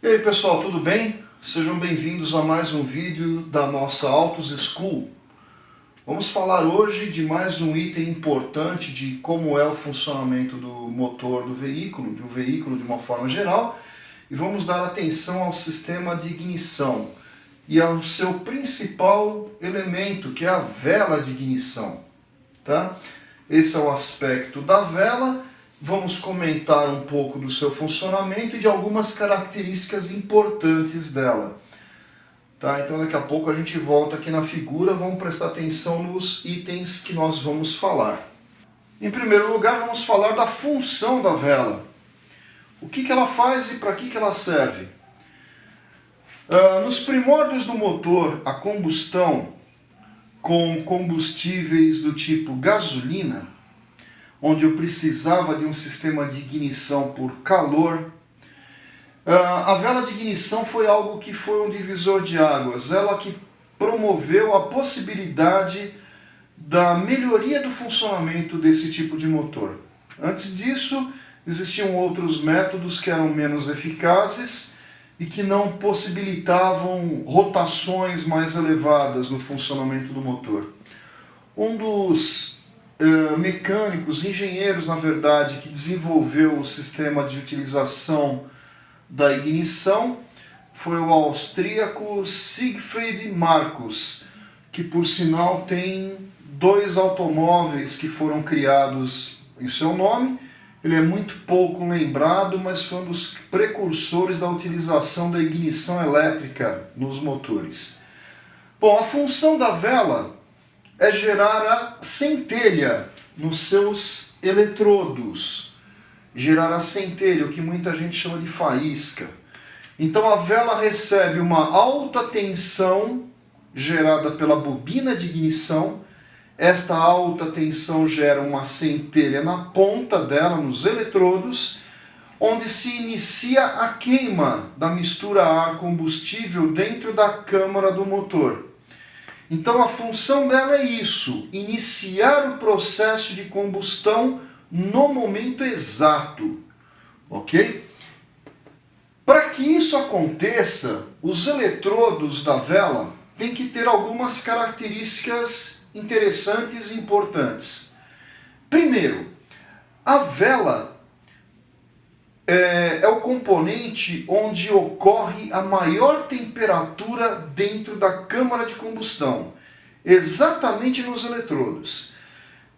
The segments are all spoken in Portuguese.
E aí pessoal, tudo bem? Sejam bem-vindos a mais um vídeo da nossa Autos School. Vamos falar hoje de mais um item importante de como é o funcionamento do motor do veículo, de um veículo de uma forma geral, e vamos dar atenção ao sistema de ignição e ao seu principal elemento, que é a vela de ignição. Tá? Esse é o aspecto da vela. Vamos comentar um pouco do seu funcionamento e de algumas características importantes dela. Tá? Então daqui a pouco a gente volta aqui na figura, vamos prestar atenção nos itens que nós vamos falar. Em primeiro lugar, vamos falar da função da vela. O que ela faz e para que ela serve? Nos primórdios do motor a combustão com combustíveis do tipo gasolina, onde eu precisava de um sistema de ignição por calor, a vela de ignição foi algo que foi um divisor de águas. Ela que promoveu a possibilidade da melhoria do funcionamento desse tipo de motor. Antes disso, existiam outros métodos que eram menos eficazes e que não possibilitavam rotações mais elevadas no funcionamento do motor. Um dos mecânicos, engenheiros na verdade, que desenvolveu o sistema de utilização da ignição foi o austríaco Siegfried Marcus, que por sinal tem 2 automóveis que foram criados em seu nome. Ele é muito pouco lembrado, mas foi um dos precursores da utilização da ignição elétrica nos motores. Bom, a função da vela é gerar a centelha nos seus eletrodos. Gerar a centelha, o que muita gente chama de faísca. Então a vela recebe uma alta tensão gerada pela bobina de ignição. Esta alta tensão gera uma centelha na ponta dela, nos eletrodos, onde se inicia a queima da mistura ar-combustível dentro da câmara do motor. Então a função dela é isso, iniciar o processo de combustão no momento exato, ok? Para que isso aconteça, os eletrodos da vela têm que ter algumas características interessantes e importantes. Primeiro, a vela é o componente onde ocorre a maior temperatura dentro da câmara de combustão, exatamente nos eletrodos.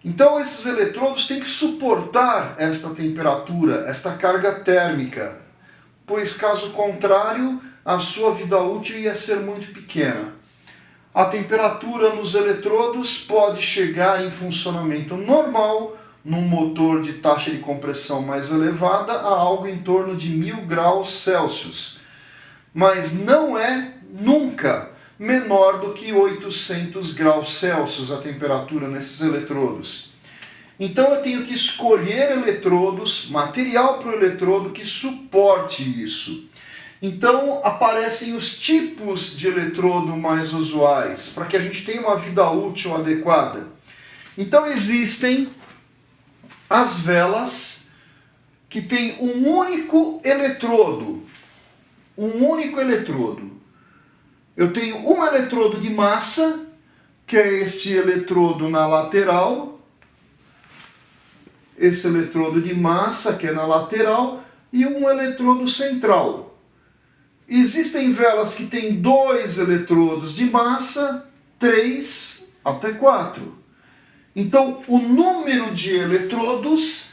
Então esses eletrodos têm que suportar esta temperatura, esta carga térmica, pois caso contrário a sua vida útil ia ser muito pequena. A temperatura nos eletrodos pode chegar em funcionamento normal num motor de taxa de compressão mais elevada a algo em torno de 1000 graus Celsius, mas não é nunca menor do que 800 graus Celsius a temperatura nesses eletrodos. Então eu tenho que escolher eletrodos, material para o eletrodo que suporte isso. Então aparecem os tipos de eletrodo mais usuais, para que a gente tenha uma vida útil adequada. Então existem as velas que têm um único eletrodo. Eu tenho um eletrodo de massa, que é este eletrodo na lateral. Esse eletrodo de massa, que é na lateral, e um eletrodo central. Existem velas que têm 2 eletrodos de massa, 3 até 4. Então, o número de eletrodos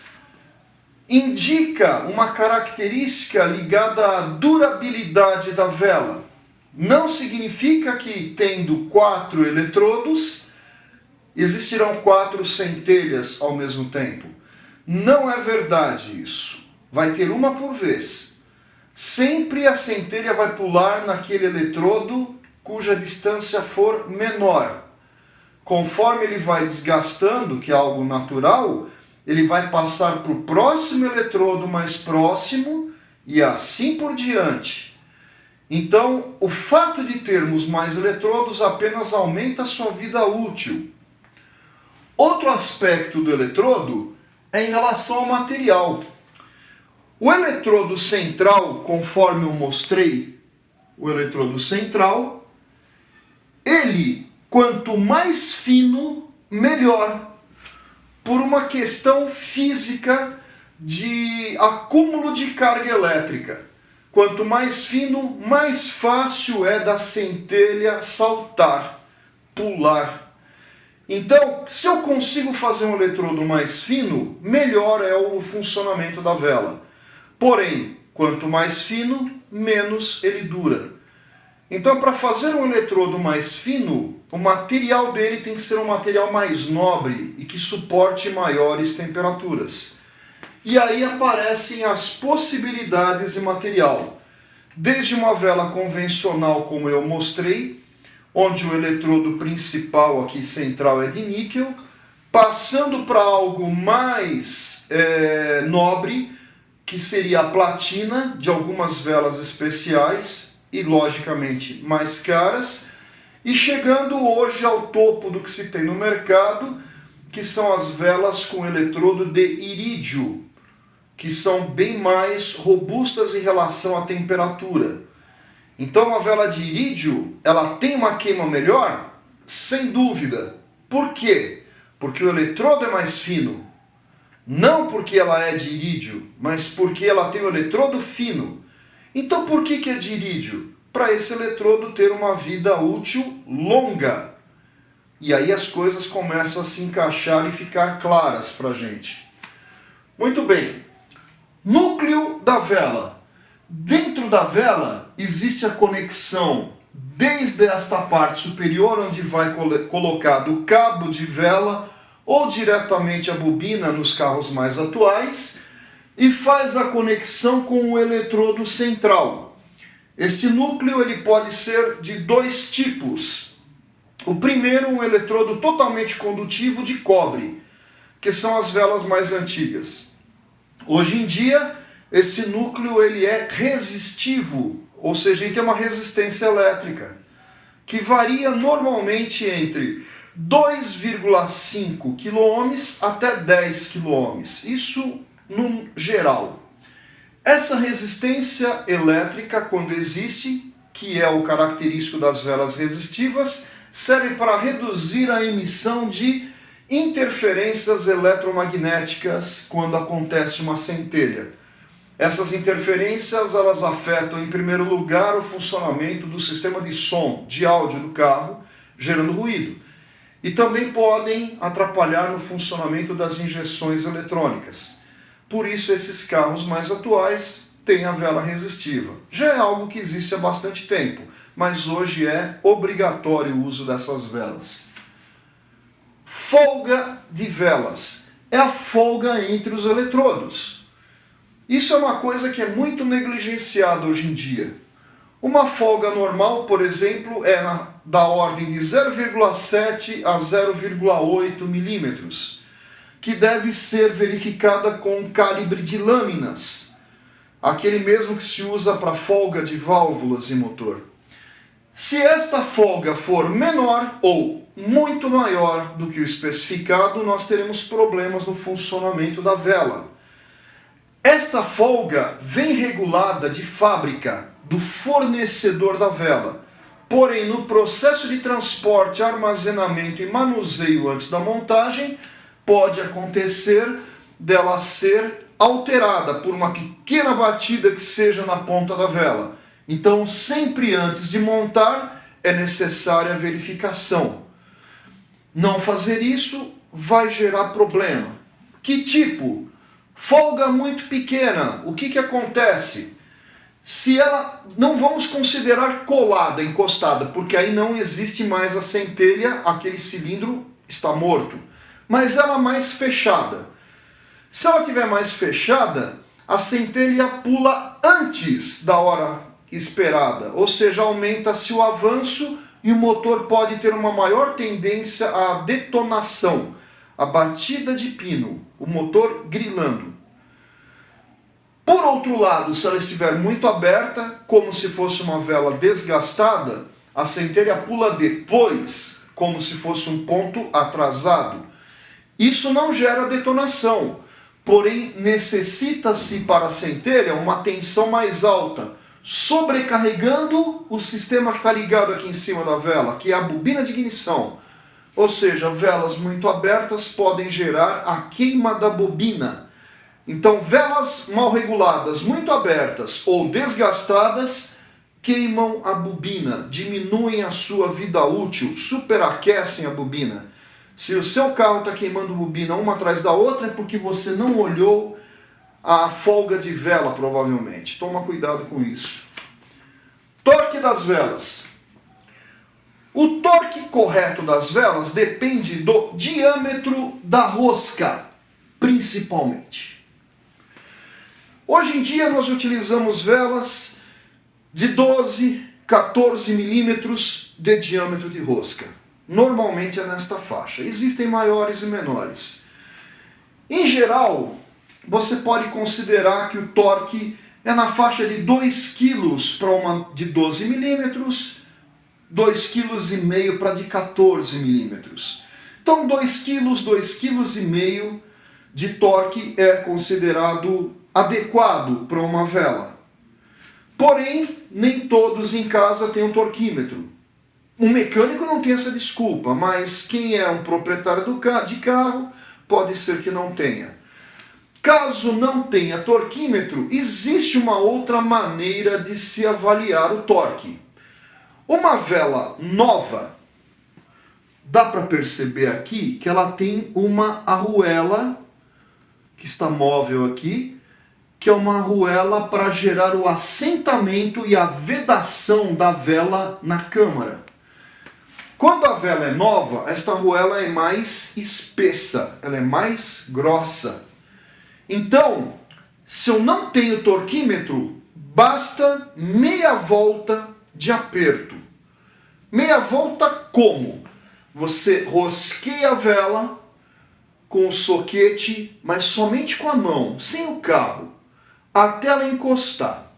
indica uma característica ligada à durabilidade da vela. Não significa que, tendo 4 eletrodos, existirão 4 centelhas ao mesmo tempo. Não é verdade isso. Vai ter uma por vez. Sempre a centelha vai pular naquele eletrodo cuja distância for menor. Conforme ele vai desgastando, que é algo natural, ele vai passar para o próximo eletrodo mais próximo e assim por diante. Então, o fato de termos mais eletrodos apenas aumenta a sua vida útil. Outro aspecto do eletrodo é em relação ao material. O eletrodo central, conforme eu mostrei, o eletrodo central, ele, quanto mais fino, melhor. Por uma questão física de acúmulo de carga elétrica. Quanto mais fino, mais fácil é da centelha saltar, pular. Então, se eu consigo fazer um eletrodo mais fino, melhor é o funcionamento da vela. Porém, quanto mais fino, menos ele dura. Então, para fazer um eletrodo mais fino, o material dele tem que ser um material mais nobre e que suporte maiores temperaturas. E aí aparecem as possibilidades de material. Desde uma vela convencional, como eu mostrei, onde o eletrodo principal aqui central é de níquel, passando para algo mais nobre, que seria a platina, de algumas velas especiais e, logicamente, mais caras, e chegando hoje ao topo do que se tem no mercado, que são as velas com eletrodo de irídio, que são bem mais robustas em relação à temperatura. Então, uma vela de irídio, ela tem uma queima melhor? Sem dúvida. Por quê? Porque o eletrodo é mais fino. Não porque ela é de irídio, mas porque ela tem o eletrodo fino. Então, por que é de irídio? Para esse eletrodo ter uma vida útil longa. E aí as coisas começam a se encaixar e ficar claras para a gente. Muito bem. Núcleo da vela. Dentro da vela existe a conexão desde esta parte superior, onde vai colocado o cabo de vela ou diretamente a bobina nos carros mais atuais, e faz a conexão com o eletrodo central. Este núcleo ele pode ser de dois tipos. O primeiro, um eletrodo totalmente condutivo de cobre, que são as velas mais antigas. Hoje em dia, esse núcleo ele é resistivo, ou seja, ele tem uma resistência elétrica, que varia normalmente entre 2,5 kΩ até 10 kΩ. Isso no geral. Essa resistência elétrica, quando existe, que é o característico das velas resistivas, serve para reduzir a emissão de interferências eletromagnéticas quando acontece uma centelha. Essas interferências elas afetam, em primeiro lugar, o funcionamento do sistema de som, de áudio do carro, gerando ruído. E também podem atrapalhar no funcionamento das injeções eletrônicas. Por isso, esses carros mais atuais têm a vela resistiva. Já é algo que existe há bastante tempo, mas hoje é obrigatório o uso dessas velas. Folga de velas. É a folga entre os eletrodos. Isso é uma coisa que é muito negligenciada hoje em dia. Uma folga normal, por exemplo, é da ordem de 0,7 a 0,8 milímetros, que deve ser verificada com calibre de lâminas, aquele mesmo que se usa para folga de válvulas e motor. Se esta folga for menor ou muito maior do que o especificado, nós teremos problemas no funcionamento da vela. Esta folga vem regulada de fábrica do fornecedor da vela. Porém, no processo de transporte, armazenamento e manuseio antes da montagem, pode acontecer dela ser alterada por uma pequena batida que seja na ponta da vela. Então, sempre antes de montar, é necessária a verificação. Não fazer isso vai gerar problema. Que tipo? Folga muito pequena. O que acontece? Se ela, não vamos considerar colada, encostada, porque aí não existe mais a centelha, aquele cilindro está morto. Mas ela mais fechada. Se ela estiver mais fechada, a centelha pula antes da hora esperada, ou seja, aumenta-se o avanço e o motor pode ter uma maior tendência à detonação, a batida de pino, o motor grilando. Por outro lado, se ela estiver muito aberta, como se fosse uma vela desgastada, a centelha pula depois, como se fosse um ponto atrasado. Isso não gera detonação, porém necessita-se para a centelha uma tensão mais alta, sobrecarregando o sistema que está ligado aqui em cima da vela, que é a bobina de ignição. Ou seja, velas muito abertas podem gerar a queima da bobina. Então, velas mal reguladas, muito abertas ou desgastadas, queimam a bobina, diminuem a sua vida útil, superaquecem a bobina. Se o seu carro está queimando bobina uma atrás da outra, é porque você não olhou a folga de vela, provavelmente. Toma cuidado com isso. Torque das velas. O torque correto das velas depende do diâmetro da rosca, principalmente. Hoje em dia nós utilizamos velas de 12, 14 milímetros de diâmetro de rosca. Normalmente é nesta faixa. Existem maiores e menores. Em geral, você pode considerar que o torque é na faixa de 2 kg para uma de 12 milímetros, 2,5 kg para de 14 milímetros. Então 2 kg, 2,5 kg de torque é considerado adequado para uma vela. Porém, nem todos em casa têm um torquímetro. Um mecânico não tem essa desculpa, mas quem é um proprietário de carro pode ser que não tenha. Caso não tenha torquímetro, existe uma outra maneira de se avaliar o torque. Uma vela nova, dá para perceber aqui que ela tem uma arruela, que está móvel aqui, que é uma arruela para gerar o assentamento e a vedação da vela na câmara. Quando a vela é nova, esta arruela é mais espessa, ela é mais grossa. Então, se eu não tenho torquímetro, basta meia volta de aperto. Meia volta como? Você rosqueia a vela com o soquete, mas somente com a mão, sem o cabo, até ela encostar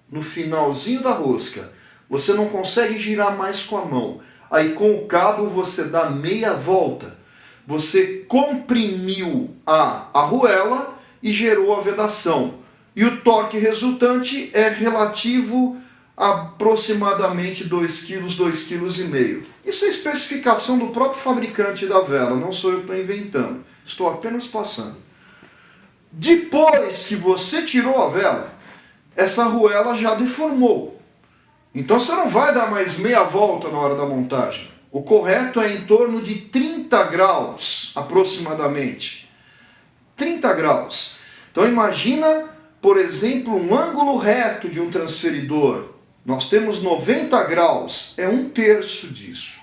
no finalzinho da rosca. Você não consegue girar mais com a mão. Aí com o cabo você dá meia volta. Você comprimiu a arruela e gerou a vedação. E o torque resultante é relativo a aproximadamente 2 kg, 2,5 kg. Isso é especificação do próprio fabricante da vela, não sou eu que estou inventando. Estou apenas passando. Depois que você tirou a vela, essa arruela já deformou. Então você não vai dar mais meia volta na hora da montagem. O correto é em torno de 30 graus, aproximadamente. 30 graus. Então imagina, por exemplo, um ângulo reto de um transferidor. Nós temos 90 graus, é 1/3 disso.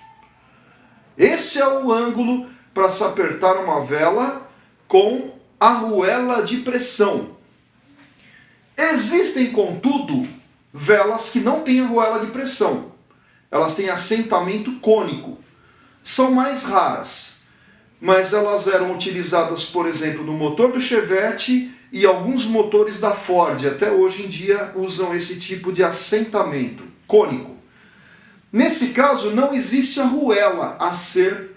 Esse é o ângulo para se apertar uma vela com arruela de pressão. Existem, contudo, velas que não têm arruela de pressão. Elas têm assentamento cônico. São mais raras, mas elas eram utilizadas, por exemplo, no motor do Chevette e alguns motores da Ford. Até hoje em dia usam esse tipo de assentamento cônico. Nesse caso, não existe arruela a ser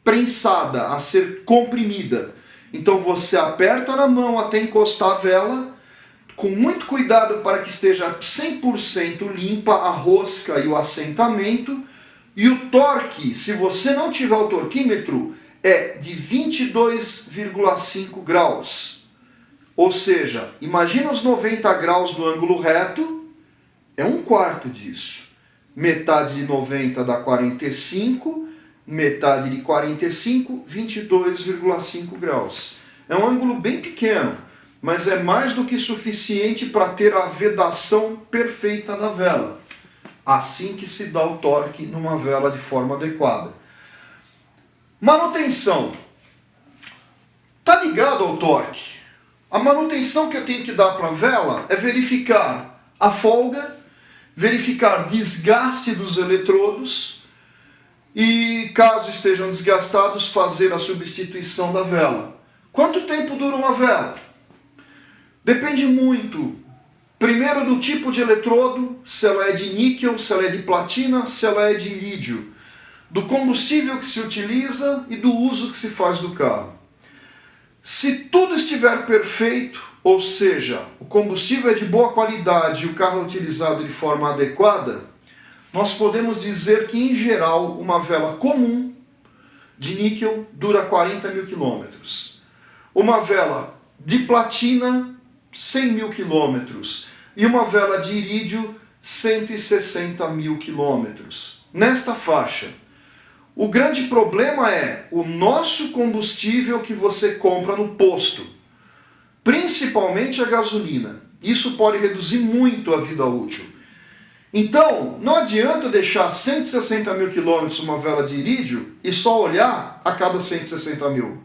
prensada, a ser comprimida. Então você aperta na mão até encostar a vela, com muito cuidado para que esteja 100% limpa a rosca e o assentamento. E o torque, se você não tiver o torquímetro, é de 22,5 graus. Ou seja, imagina os 90 graus do ângulo reto, é 1/4 disso. Metade de 90 dá 45, metade de 45, 22,5 graus. É um ângulo bem pequeno, mas é mais do que suficiente para ter a vedação perfeita da vela. Assim que se dá o torque numa vela de forma adequada. Manutenção. Está ligado ao torque. A manutenção que eu tenho que dar para a vela é verificar a folga, verificar desgaste dos eletrodos e, caso estejam desgastados, fazer a substituição da vela. Quanto tempo dura uma vela? Depende muito, primeiro, do tipo de eletrodo, se ela é de níquel, se ela é de platina, se ela é de irídio, do combustível que se utiliza e do uso que se faz do carro. Se tudo estiver perfeito, ou seja, o combustível é de boa qualidade e o carro é utilizado de forma adequada, nós podemos dizer que, em geral, uma vela comum de níquel dura 40 mil quilômetros. Uma vela de platina, 100 mil quilômetros. E uma vela de irídio, 160 mil quilômetros. Nesta faixa. O grande problema é o nosso combustível que você compra no posto, principalmente a gasolina. Isso pode reduzir muito a vida útil. Então, não adianta deixar 160 mil quilômetros uma vela de irídio e só olhar a cada 160 mil.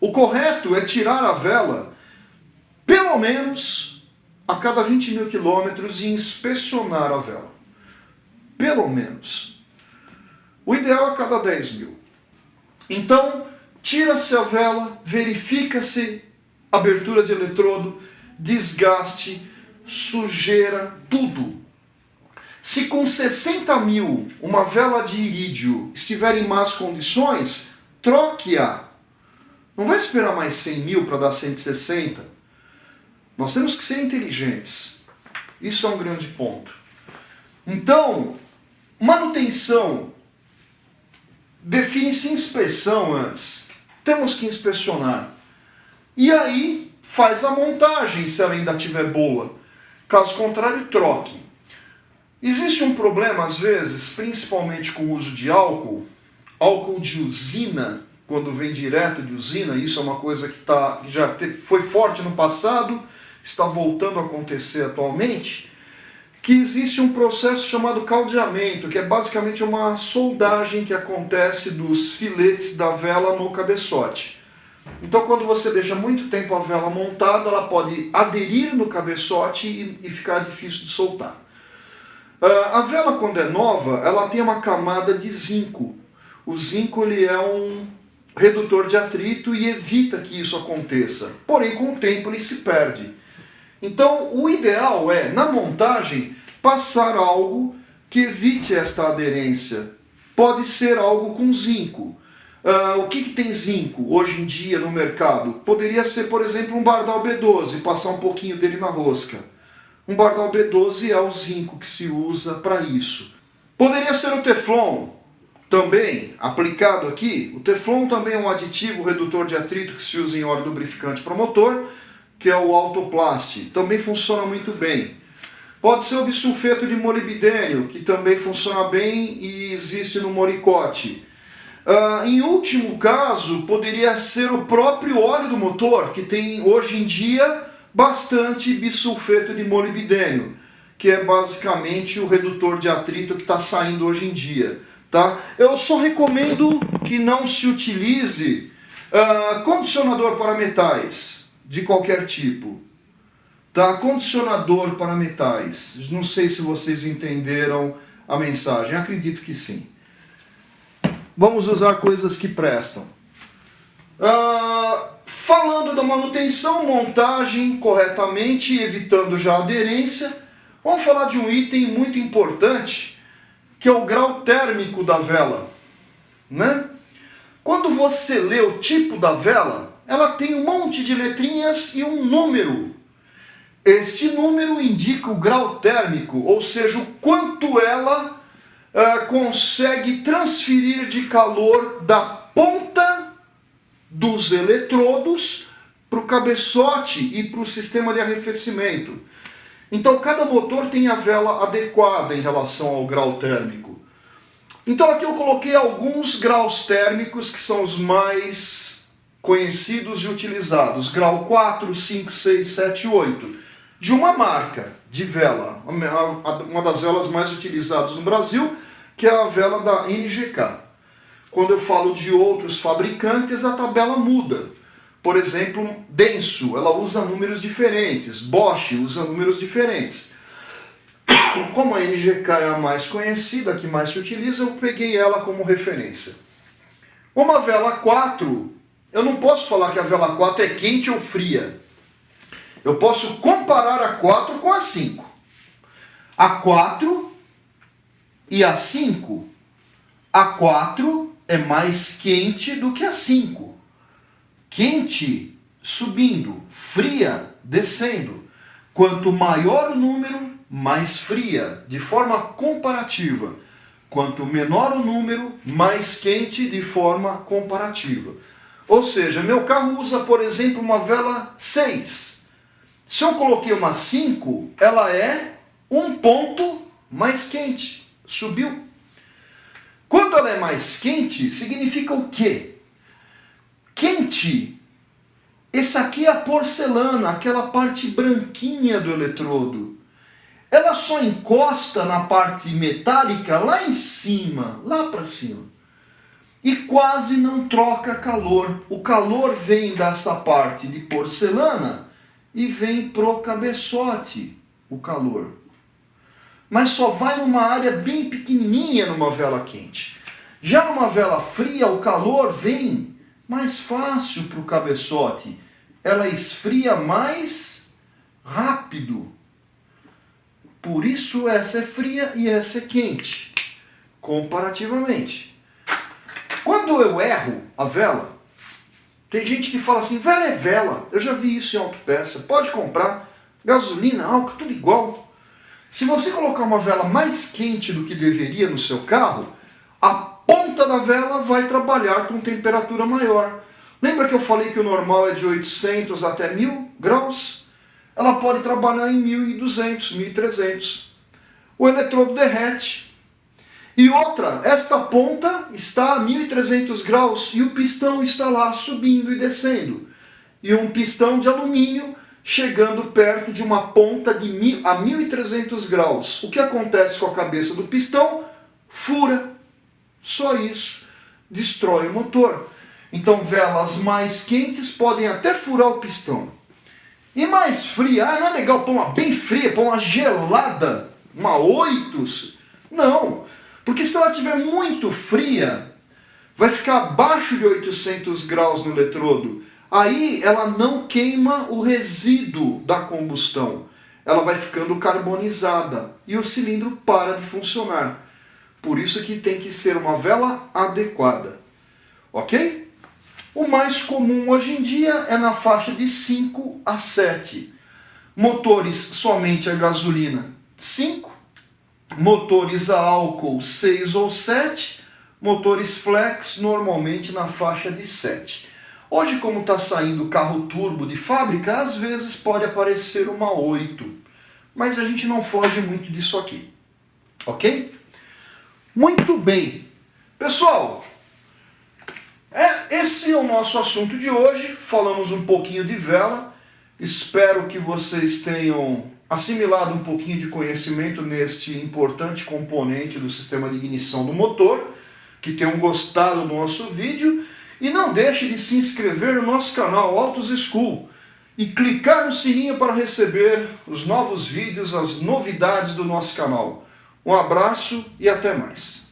O correto é tirar a vela pelo menos a cada 20 mil quilômetros e inspecionar a vela. Pelo menos. O ideal é a cada 10 mil. Então, tira-se a vela, verifica-se abertura de eletrodo, desgaste, sujeira, tudo. Se com 60 mil uma vela de irídio estiver em más condições, troque-a. Não vai esperar mais 100 mil para dar 160. Nós temos que ser inteligentes. Isso é um grande ponto. Então, manutenção. Define-se inspeção antes. Temos que inspecionar. E aí, faz a montagem se ela ainda estiver boa. Caso contrário, troque. Existe um problema, às vezes, principalmente com o uso de álcool. Álcool de usina, quando vem direto de usina, isso é uma coisa que foi forte no passado, está voltando a acontecer atualmente, que existe um processo chamado caldeamento, que é basicamente uma soldagem que acontece dos filetes da vela no cabeçote. Então, quando você deixa muito tempo a vela montada, ela pode aderir no cabeçote e ficar difícil de soltar. A vela, quando é nova, ela tem uma camada de zinco. O zinco ele é um redutor de atrito e evita que isso aconteça. Porém, com o tempo ele se perde. Então, o ideal é, na montagem, passar algo que evite esta aderência. Pode ser algo com zinco. O que tem zinco hoje em dia no mercado? Poderia ser, por exemplo, um Bardal B12, passar um pouquinho dele na rosca. Um Bardal B12 é o zinco que se usa para isso. Poderia ser o Teflon, também aplicado aqui. O Teflon também é um aditivo redutor de atrito que se usa em óleo lubrificante para motor, que é o Autoplast, também funciona muito bem. Pode ser o bisulfeto de molibdênio, que também funciona bem e existe no Moricote. Em último caso, poderia ser o próprio óleo do motor, que tem hoje em dia bastante bisulfeto de molibdênio, que é basicamente o redutor de atrito que está saindo hoje em dia. Tá? Eu só recomendo que não se utilize condicionador para metais de qualquer tipo. Tá? Condicionador para metais. Não sei se vocês entenderam a mensagem. Acredito que sim. Vamos usar coisas que prestam. Falando da manutenção, montagem corretamente, evitando já a aderência, vamos falar de um item muito importante, que é o grau térmico da vela. Né? Quando você lê o tipo da vela, ela tem um monte de letrinhas e um número. Este número indica o grau térmico, ou seja, o quanto ela consegue transferir de calor da ponta dos eletrodos para o cabeçote e para o sistema de arrefecimento. Então, cada motor tem a vela adequada em relação ao grau térmico. Então, aqui eu coloquei alguns graus térmicos que são os mais conhecidos e utilizados. Grau 4, 5, 6, 7, 8. De uma marca de vela, uma das velas mais utilizadas no Brasil, que é a vela da NGK. Quando eu falo de outros fabricantes, a tabela muda. Por exemplo, Denso, ela usa números diferentes. Bosch usa números diferentes. Como a NGK é a mais conhecida, a que mais se utiliza, eu peguei ela como referência. Uma vela 4, eu não posso falar que a vela 4 é quente ou fria. Eu posso comparar a 4 com a 5. A 4 e a 5. A 4 é mais quente do que a 5. quente, subindo, fria, descendo. Quanto maior o número, mais fria, de forma comparativa. Quanto menor o número, mais quente, de forma comparativa. Ou seja, meu carro usa, por exemplo, uma vela 6. Se eu coloquei uma 5, ela é um ponto mais quente. Subiu. Quando ela é mais quente, significa o quê? Quente. Essa aqui é a porcelana, aquela parte branquinha do eletrodo. Ela só encosta na parte metálica lá em cima, lá para cima. E quase não troca calor. O calor vem dessa parte de porcelana e vem pro cabeçote, o calor. Mas só vai numa área bem pequenininha numa vela quente. Já numa vela fria, o calor vem mais fácil para o cabeçote. Ela esfria mais rápido. Por isso essa é fria e essa é quente, comparativamente. Quando eu erro a vela, tem gente que fala assim, vela é vela. Eu já vi isso em autopeça. Pode comprar gasolina, álcool, tudo igual. Se você colocar uma vela mais quente do que deveria no seu carro, a ponta da vela vai trabalhar com temperatura maior. Lembra que eu falei que o normal é de 800 até 1000 graus? Ela pode trabalhar em 1200, 1300. O eletrodo derrete. E outra, esta ponta está a 1300 graus e o pistão está lá subindo e descendo. E um pistão de alumínio chegando perto de uma ponta a 1300 graus. O que acontece com a cabeça do pistão? Fura. Só isso. Destrói o motor. Então velas mais quentes podem até furar o pistão. E mais fria, não é legal pôr uma bem fria, pôr uma gelada, uma 8? Não, porque se ela estiver muito fria, vai ficar abaixo de 800 graus no eletrodo. Aí ela não queima o resíduo da combustão. Ela vai ficando carbonizada e o cilindro para de funcionar. Por isso que tem que ser uma vela adequada. Ok? O mais comum hoje em dia é na faixa de 5 a 7. Motores somente a gasolina, 5. Motores a álcool, 6 ou 7. Motores flex, normalmente na faixa de 7. Hoje, como está saindo carro turbo de fábrica, às vezes pode aparecer uma 8. Mas a gente não foge muito disso aqui. Ok? Muito bem. Pessoal, esse é o nosso assunto de hoje. Falamos um pouquinho de vela. Espero que vocês tenham assimilado um pouquinho de conhecimento neste importante componente do sistema de ignição do motor, que tenham gostado do nosso vídeo. E não deixe de se inscrever no nosso canal Autos School e clicar no sininho para receber os novos vídeos, as novidades do nosso canal. Um abraço e até mais.